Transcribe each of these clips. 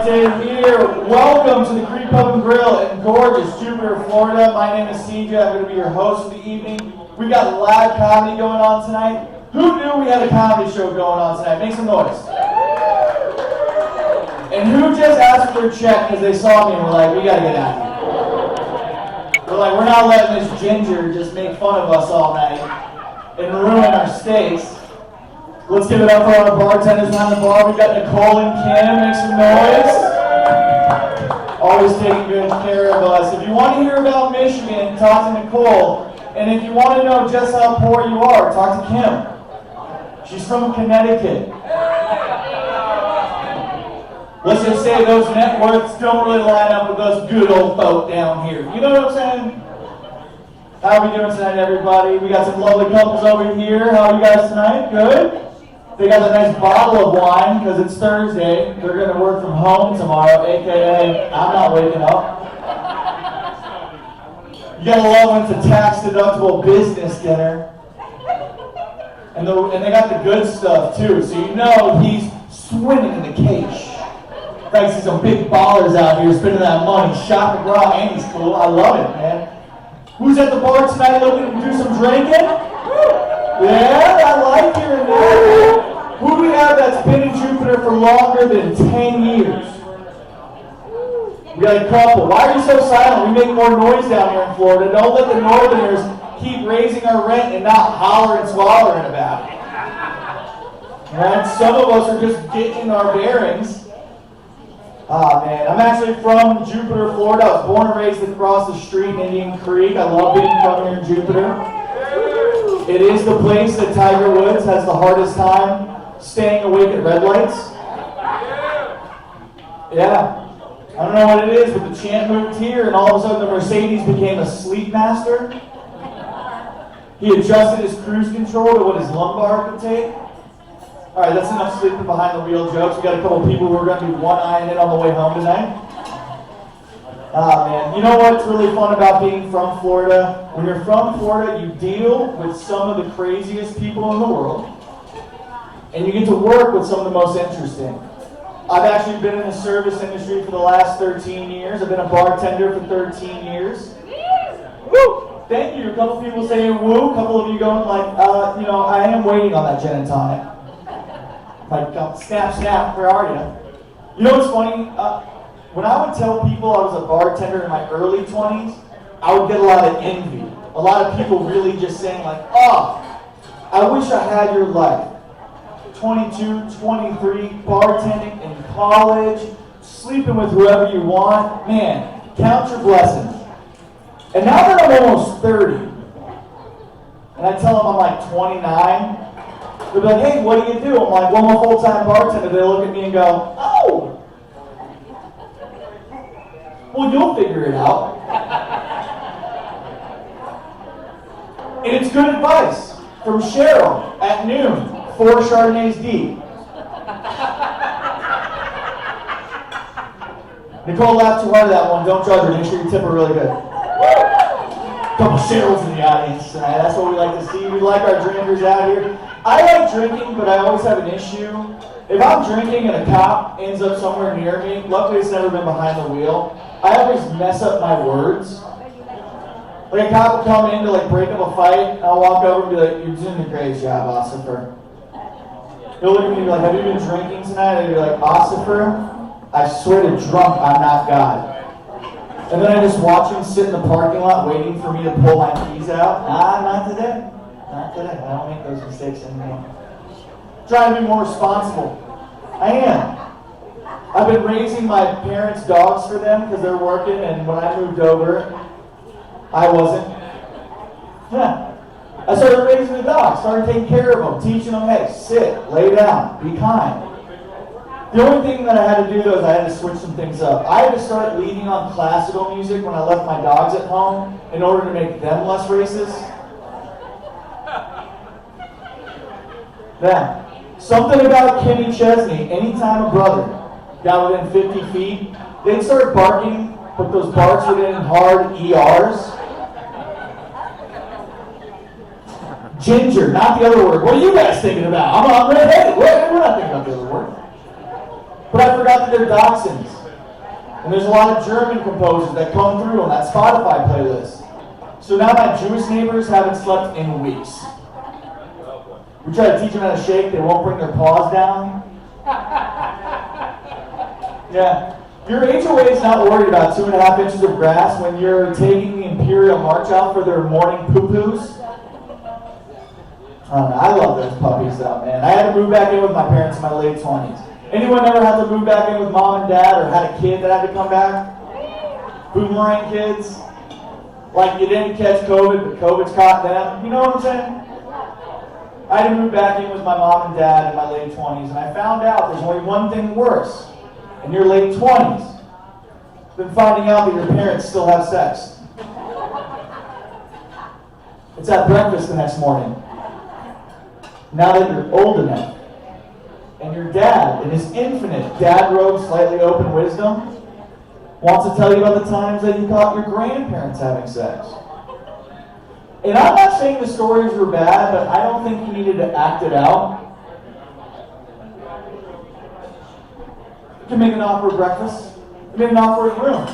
day here. Welcome to the Creek Pub and Grill in gorgeous Jupiter, Florida. My name is CJ. I'm going to be your host for the evening. We got live comedy going on tonight. Who knew we had a comedy show going on tonight? Make some noise. And who just asked for their check because they saw me and were like, we got to get out of here. We're like, we're not letting this ginger just make fun of us all night and ruin our steaks. Let's give it up for our bartenders behind the bar. We got Nicole and Kim. Make some noise. Always taking good care of us. If you want to hear about Michigan, talk to Nicole. And if you want to know just how poor you are, talk to Kim. She's from Connecticut. Let's just say those net worths don't really line up with those good old folk down here. You know what I'm saying? How are we doing tonight, everybody? We got some lovely couples over here. How are you guys tonight? Good? They got a nice bottle of wine because it's Thursday. They're going to work from home tomorrow, a.k.a. I'm not waking up. You got to love when it's a tax-deductible business dinner. And they got the good stuff, too. So you know he's swimming in the cash. I see some big ballers out here spending that money. Shopping raw, Andy's cool. I love it, man. Who's at the bar tonight looking to do some drinking? Yeah, I like hearing that. Who do we have that's been in Jupiter for longer than 10 years? We got a couple. Why are you so silent? We make more noise down here in Florida. Don't let the Northerners keep raising our rent and not holler and swallowing about it. Right? Some of us are just getting our bearings. Ah, man. I'm actually from Jupiter, Florida. I was born and raised across the street in Indian Creek. I love being from here in Jupiter. It is the place that Tiger Woods has the hardest time staying awake at red lights. Yeah. I don't know what it is, but the champ moved here, and all of a sudden the Mercedes became a sleep master. He adjusted his cruise control to what his lumbar could take. All right, that's enough sleeping behind the wheel jokes. We got a couple of people who are going to be one-eyeing it on the way home tonight. Ah, man. You know what's really fun about being from Florida? When you're from Florida, you deal with some of the craziest people in the world, and you get to work with some of the most interesting. I've actually been in the service industry for the last 13 years. I've been a bartender for 13 years. Woo! Thank you. A couple people saying woo. A couple of you going like, I am waiting on that gin and tonic. Like, snap, snap, where are you? You know what's funny? When I would tell people I was a bartender in my early 20s, I would get a lot of envy. A lot of people really just saying like, oh, I wish I had your life. 22, 23, bartending in college, sleeping with whoever you want. Man, count your blessings. And now that I'm almost 30, and I tell them I'm like 29, they'll be like, hey, what do you do? I'm like, well, I'm a full-time bartender. They look at me and go, oh, well, you'll figure it out. And it's good advice from Cheryl at noon. 4 Chardonnays deep. Nicole laughed too hard at that one. Don't judge her. Make sure you tip her really good. Couple Cheryls in the audience tonight. That's what we like to see. We like our drinkers out here. I like drinking, but I always have an issue. If I'm drinking and a cop ends up somewhere near me, luckily it's never been behind the wheel, I always mess up my words. Like a cop will come in to like break up a fight, and I'll walk over and be like, you're doing a great job, Ossifer. He'll look at me and be like, have you been drinking tonight? And I'll be like, Ossifer, I swear to drunk, I'm not God. And then I just watch him sit in the parking lot waiting for me to pull my keys out. Nah, not today. Not today. I don't make those mistakes anymore. Trying to be more responsible. I am. I've been raising my parents' dogs for them because they're working, and when I moved over, I wasn't. Yeah. I started raising the dogs, started taking care of them, teaching them, hey, sit, lay down, be kind. The only thing that I had to do, though, is I had to switch some things up. I had to start leaning on classical music when I left my dogs at home in order to make them less racist. Then, something about Kenny Chesney, anytime a brother got within 50 feet, they'd start barking, but those barks would end in hard ERs. Ginger, not the other word. What are you guys thinking about? I'm redheaded. We're not thinking about the other word. But I forgot that they're dachshunds. And there's a lot of German composers that come through on that Spotify playlist. So now my Jewish neighbors haven't slept in weeks. We try to teach them how to shake, they won't bring their paws down. Yeah. Your HOA is not worried about 2.5 inches of grass when you're taking the Imperial March out for their morning poo-poos. I love those puppies though, man. I had to move back in with my parents in my late 20s. Anyone ever had to move back in with mom and dad or had a kid that had to come back? Boomerang kids? Like you didn't catch COVID, but COVID's caught them. You know what I'm saying? I had to move back in with my mom and dad in my late 20s, and I found out there's only one thing worse in your late 20s than finding out that your parents still have sex. It's at breakfast the next morning. Now that you're old enough, and your dad, in his infinite dad-robe, slightly open wisdom, wants to tell you about the times that you caught your grandparents having sex. And I'm not saying the stories were bad, but I don't think he needed to act it out. You can make an offer of breakfast. You make an offer of room.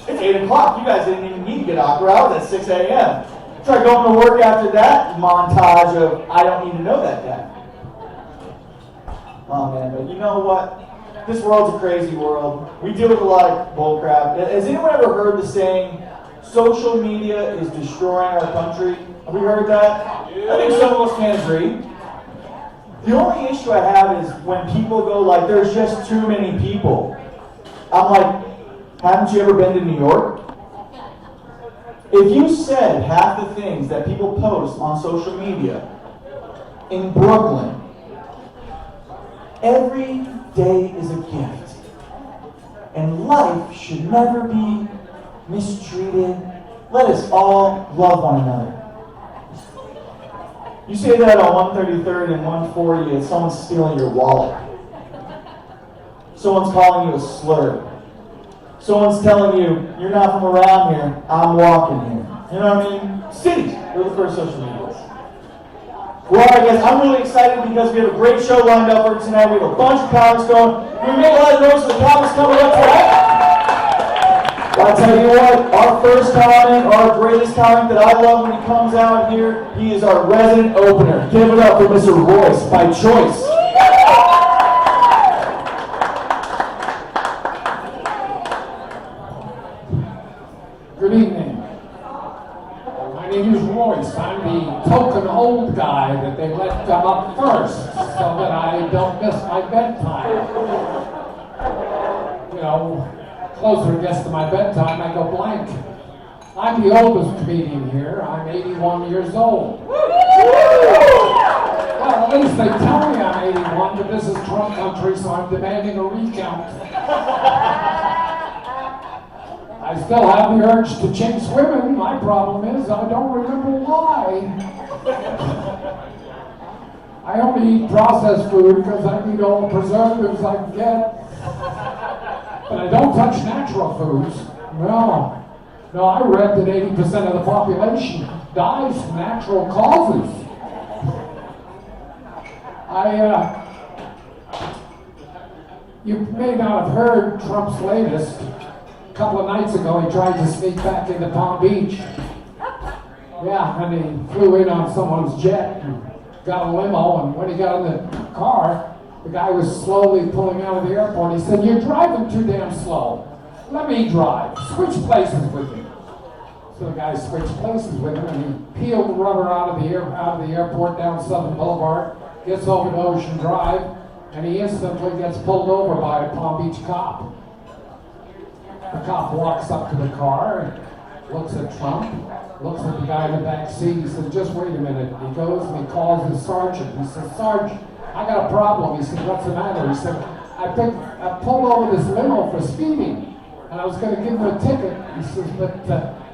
It's 8 o'clock. You guys didn't even need to get awkward hours at 6 a.m. Try going to work after that montage of, I don't need to know that dad. Oh man, but you know what? This world's a crazy world. We deal with a lot of bullcrap. Has anyone ever heard the saying, social media is destroying our country? Have we heard that? I think some of us can agree. The only issue I have is when people go like, there's just too many people. I'm like, haven't you ever been to New York? If you said half the things that people post on social media in Brooklyn, every day is a gift. And life should never be mistreated. Let us all love one another. You say that on 133rd and 140 and someone's stealing your wallet. Someone's calling you a slur. Someone's telling you, you're not from around here, I'm walking here. You know what I mean? Cities, they're the first social medias. Well, I guess I'm really excited because we have a great show lined up for tonight. We have a bunch of comics going. We make a lot of noise for the comics coming up tonight. I'll tell you what, our first comic, our greatest comic that I love when he comes out here, he is our resident opener. Give it up for Mr. Royce By Choice. Good evening. My name is Royce. I'm the token old guy that they let come up first so that I don't miss my bedtime. You know, closer it gets to my bedtime, I go blank. I'm the oldest comedian here. I'm 81 years old. Well, at least they tell me I'm 81, but this is Trump country, so I'm demanding a recount. I still have the urge to chase women. My problem is I don't remember why. I only eat processed food because I need all the preservatives I can get. But I don't touch natural foods. No, I read that 80% of the population dies from natural causes. You may not have heard Trump's latest. A couple of nights ago, he tried to sneak back into Palm Beach. Yeah, and he flew in on someone's jet and got a limo, and when he got in the car, the guy was slowly pulling out of the airport. He said, "You're driving too damn slow. Let me drive. Switch places with me." So the guy switched places with him, and he peeled the rubber out of the airport down Southern Boulevard, gets over to Ocean Drive, and he instantly gets pulled over by a Palm Beach cop. The cop walks up to the car and looks at Trump, looks at the guy in the back seat. He said, "Just wait a minute." He goes and he calls his sergeant. He says, "Sergeant, I got a problem." He said, "What's the matter?" He said, I pulled over this limo for speeding, and I was going to give him a ticket." He says, "But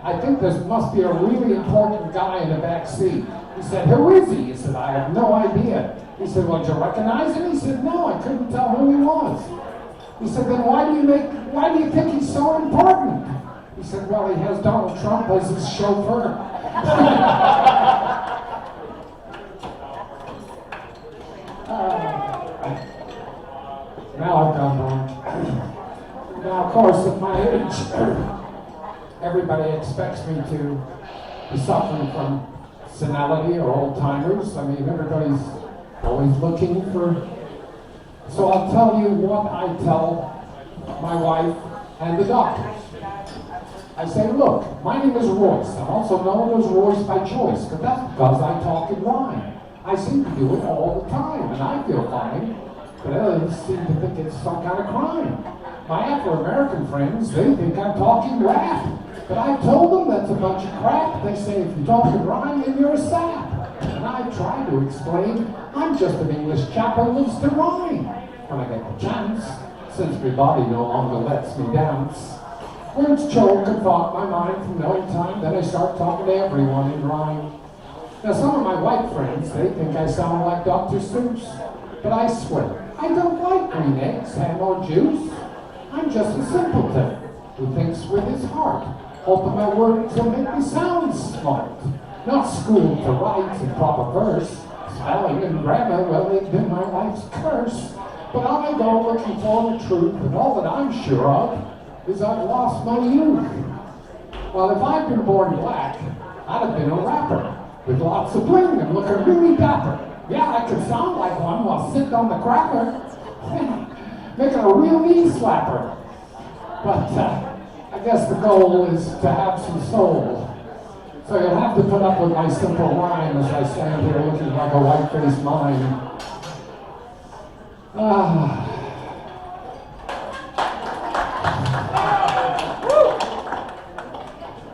I think there must be a really important guy in the back seat." He said, "Who is he?" He said, "I have no idea." He said, "Well, did you recognize him?" He said, "No, I couldn't tell who he was." He said, "Then why do you think he's so important?" He said, "Well, he has Donald Trump as his chauffeur." Now I've gone wrong. Now, of course, at my age, everybody expects me to be suffering from senility or old-timers. I mean, everybody's always looking for... So I'll tell you what I tell my wife and the doctors. I say, look, my name is Royce. I'm also known as Royce By Choice, but that's because I talk in rhyme. I seem to do it all the time, and I feel fine, but others seem to think it's some kind of crime. My Afro-American friends, they think I'm talking rap, but I've told them that's a bunch of crap. They say, if you talk in rhyme, then you're a sap. And I try to explain, I'm just an English chap who lives to rhyme. When I get the chance, since my body no longer lets me dance. Words choke and fog my mind from no time, then I start talking to everyone in rhyme. Now some of my white friends, they think I sound like Dr. Seuss, but I swear, I don't like green eggs, ham or juice. I'm just a simpleton who thinks with his heart, hoping my words will make me sound smart. Not schooled to write in proper verse, spelling and grammar, well, they've been my life's curse. But I go looking for the truth, and all that I'm sure of is I've lost my youth. Well, if I'd been born black, I'd have been a rapper with lots of bling and looking really dapper. Yeah, I could sound like one while sitting on the cracker, making a real knee slapper. But I guess the goal is to have some soul. So you'll have to put up with my simple rhyme as I stand here looking like a white-faced mime.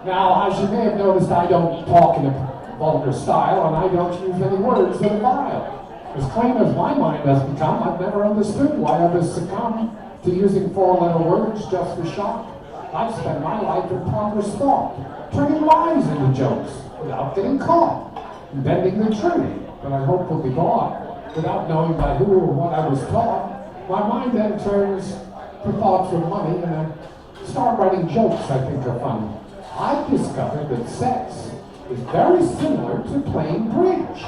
Now, as you may have noticed, I don't talk in a vulgar style, and I don't use any words that are vile. As clean as my mind has become, I've never understood why others succumb to using four-letter words just for shock. I've spent my life in ponderous thought, turning lies into jokes without getting caught, and bending the truth that I hope will be bought without knowing by who or what I was taught. My mind then turns to thoughts of money, and I start writing jokes I think are funny. I've discovered that sex is very similar to playing bridge.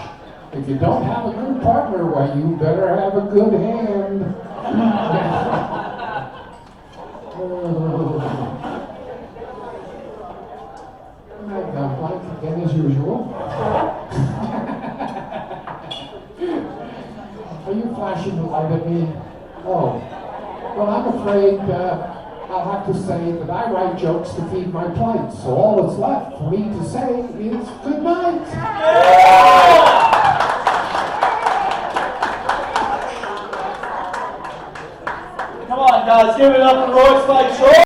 If you don't have a good partner, well, you better have a good hand. I've got blank again as usual. Are you flashing the light at me? Oh. Well, I'm afraid I'll have to say that I write jokes to feed my plight, so all that's left for me to say is good night. Come on, guys, give it up for Royce By Choice.